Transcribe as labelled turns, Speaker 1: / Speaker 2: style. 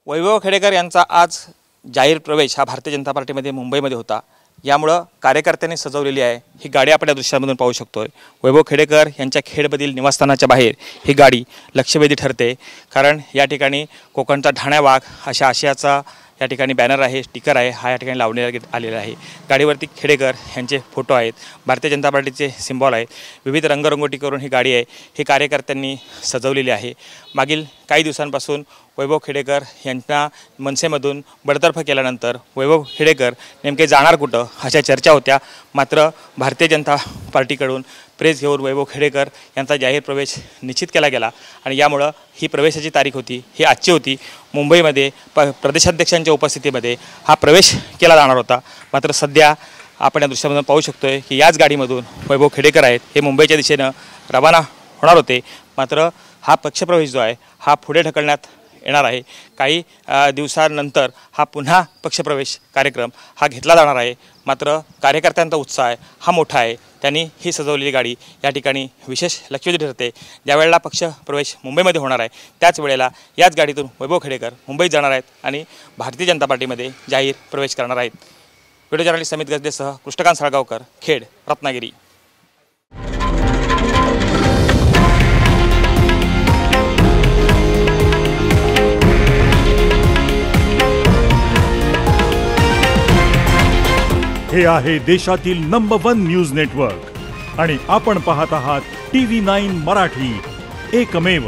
Speaker 1: वैभव खेडेकर यांचा आज जाहीर प्रवेश हा भारतीय जनता पार्टीमध्ये मुंबईमध्ये होता। यामुळे कार्यकर्त्यांनी सजवलेली आहे ही गाडी आपण या दृश्यामधून पाहू शकतोय। वैभव खेडेकर यांच्या खेडमधील निवासस्थानाच्या बाहेर ही गाडी लक्षवेधी ठरते, कारण या ठिकाणी कोकणचा ढाण्या वाघ अशा आशयाचा या ठिकाणी बॅनर आहे, स्टिकर आहे, हा या ठिकाणी लावण्यात आलेला आहे। गाडीवरती खेडेकर यांचे फोटो आहेत, भारतीय जनता पार्टीचे सिंबॉल आहेत, विविध रंगरंगोटी करून ही गाडी आहे ही कार्यकर्त्यांनी सजवलेली आहे। मागील काही दिवसांपासून वैभव खेडेकर यांना मनसेमधून बडतर्फ केल्यानंतर वैभव खेडेकर नेमके जाणार कुठं अशा चर्चा होत्या। मात्र भारतीय जनता पार्टीकडून प्रेस घेऊन वैभव खेडेकर यांचा जाहीर प्रवेश निश्चित केला गेला आणि यामुळे ही प्रवेशाची तारीख होती ही आजची होती। मुंबईमध्ये प्रदेशाध्यक्षांच्या उपस्थितीमध्ये हा प्रवेश केला जाणार होता। मात्र सध्या आपण या दृश्यामधून पाहू शकतोय की याच गाडीमधून वैभव खेडेकर आहेत हे मुंबईच्या दिशेने रवाना होणार होते। मात्र हा पक्षप्रवेश जो आहे हा पुढे ढकलण्यात येणार आहे। काही दिवसांनंतर हा पुन्हा पक्षप्रवेश कार्यक्रम हा घेतला जाणार आहे। मात्र कार्यकर्त्यांचा उत्साह आहे हा मोठा आहे। त्यांनी ही सजवलेली गाडी या ठिकाणी विशेष लक्षवेधी ठरते। ज्यावेळेला पक्षप्रवेश मुंबईमध्ये होणार आहे त्याच वेळेला याच गाडीतून वैभव खेडेकर मुंबईत जाणार आहेत आणि भारतीय जनता पार्टीमध्ये जाहीर प्रवेश करणार आहेत। व्हिडिओ जर्नलिस्ट समित गजदेसह कृष्णकांत साळगावकर, खेड, रत्नागिरी।
Speaker 2: हे आहे देशातील नंबर 1 न्यूज नेटवर्क आणि आपण पाहत आहात TV9 मराठी, एकमेव।